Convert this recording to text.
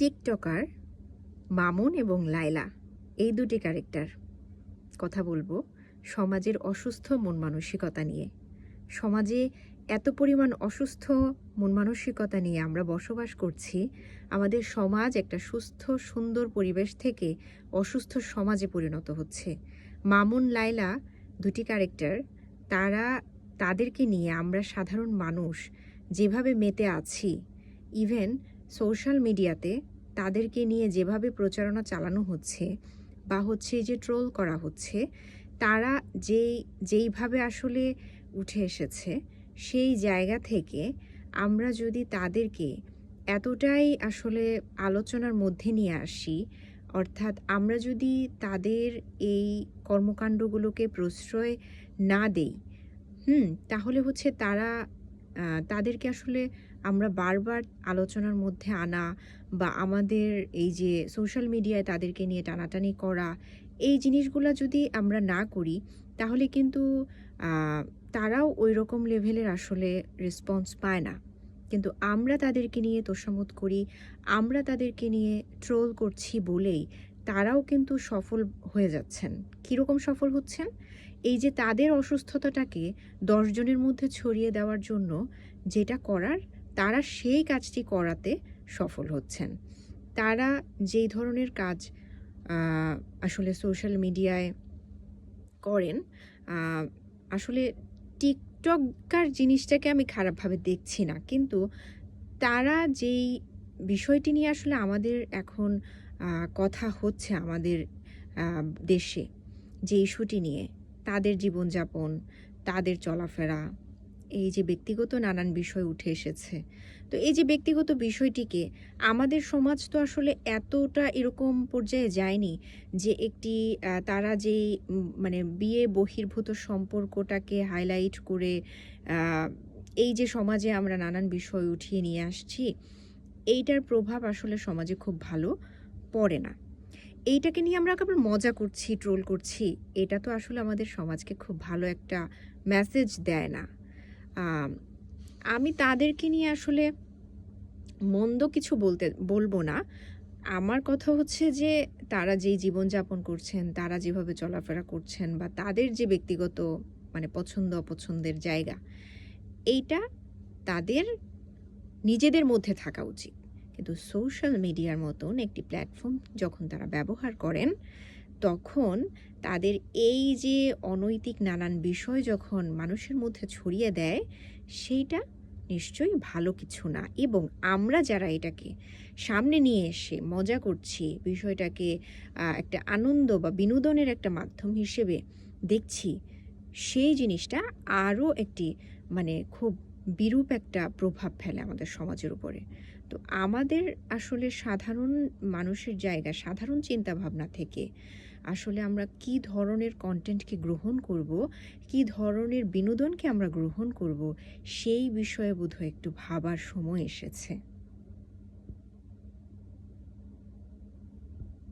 TikToker Mamun এবং লায়লা এই দুটি ক্যারেক্টার কথা বলবো সমাজের অসুস্থ মন মানসিকতা নিয়ে। সমাজে এত পরিমাণ অসুস্থ মন মানসিকতা নিয়ে আমরা বসবাস করছি। আমাদের সমাজ একটা সুস্থ সুন্দর পরিবেশ থেকে অসুস্থ সমাজে পরিণত হচ্ছে। মামুন লায়লা দুটি ক্যারেক্টার, তাদেরকে নিয়ে আমরা সাধারণ মানুষ যেভাবে মেতে আছি, ইভেন সোশ্যাল মিডিয়াতে তাদেরকে নিয়ে যেভাবে প্রচারণা চালানো হচ্ছে বা হচ্ছে যে ট্রোল করা হচ্ছে, তারা যেইভাবে আসলে উঠে এসেছে, সেই জায়গা থেকে আমরা যদি তাদেরকে এতটাই আসলে আলোচনার মধ্যে নিয়ে আসি, অর্থাৎ আমরা যদি তাদের এই কর্মকাণ্ডগুলোকে প্রশ্রয় না দেই, তাহলে হচ্ছে তাদেরকে আসলে আমরা বারবার আলোচনার মধ্যে আনা বা আমাদের এই যে সোশ্যাল মিডিয়ায় তাদেরকে নিয়ে টানাটানি করা, এই জিনিসগুলো যদি আমরা না করি, তাহলে কিন্তু তারাও ওই রকম লেভেলের আসলে রেসপন্স পায় না। কিন্তু আমরা তাদেরকে নিয়ে তোষামোদ করি, আমরা তাদেরকে নিয়ে ট্রোল করছি বলেই তারাও কিন্তু সফল হয়ে যাচ্ছেন। কীরকম সফল হচ্ছেন? এই যে তাদের অসুস্থতাটাকে 10 জনের মধ্যে ছড়িয়ে দেওয়ার জন্য যেটা করার, তারা সেই কাজটি করাতে সফল হচ্ছেন। তারা যেই ধরনের কাজ আসলে সোশ্যাল মিডিয়ায় করেন, আসলে টিকটকার জিনিসটাকে আমি খারাপভাবে দেখছি না, কিন্তু তারা যেই বিষয়টি নিয়ে আসলে আমাদের এখন কথা হচ্ছে আমাদের দেশে, যে ইস্যুটি নিয়ে, তাদের জীবনযাপন, তাদের চলাফেরা, এই যে ব্যক্তিগত নানান বিষয় উঠে এসেছে। তো এই যে ব্যক্তিগত বিষয়টিকে আমাদের সমাজ তো আসলে এতটা এরকম পর্যায়ে যায়নি যে একটি তারা যেই মানে বিয়ে বহির্ভূত সম্পর্কটাকে হাইলাইট করে এই যে সমাজে আমরা নানান বিষয় উঠিয়ে নিয়ে আসছি, এইটার প্রভাব আসলে সমাজে খুব ভালো পড়ে না। এইটাকে নিয়ে আমরা কেবল মজা করছি, ট্রোল করছি, এটা তো আসলে আমাদের সমাজকে খুব ভালো একটা মেসেজ দেয় না। আমি তাদেরকে নিয়ে আসলে মন্দ কিছু বলবো না। আমার কথা হচ্ছে যে তারা যেই জীবনযাপন করছেন, তারা যেভাবে চলাফেরা করছেন বা তাদের যে ব্যক্তিগত মানে পছন্দ অপছন্দের জায়গা, এইটা তাদের নিজেদের মধ্যে থাকা উচিত। কিন্তু সোশ্যাল মিডিয়ার মতন একটি প্ল্যাটফর্ম যখন তারা ব্যবহার করেন, তখন তাদের এই যে অনৈতিক নানান বিষয় যখন মানুষের মধ্যে ছড়িয়ে দেয়, সেইটা নিশ্চয়ই ভালো কিছু না। এবং আমরা যারা এটাকে সামনে নিয়ে এসে মজা করছি, বিষয়টাকে একটা আনন্দ বা বিনোদনের একটা মাধ্যম হিসেবে দেখছি, সেই জিনিসটা আরও একটি মানে খুব বিরূপ একটা প্রভাব ফেলে আমাদের সমাজের উপরে। তো আমাদের আসলে সাধারণ মানুষের জায়গা, সাধারণ চিন্তাভাবনা থেকে আসলে আমরা কি ধরনের কন্টেন্টকে গ্রহণ করব, কি ধরনের বিনোদনকে আমরা গ্রহণ করব, সেই বিষয়ে বোধহয় একটু ভাবার সময় এসেছে।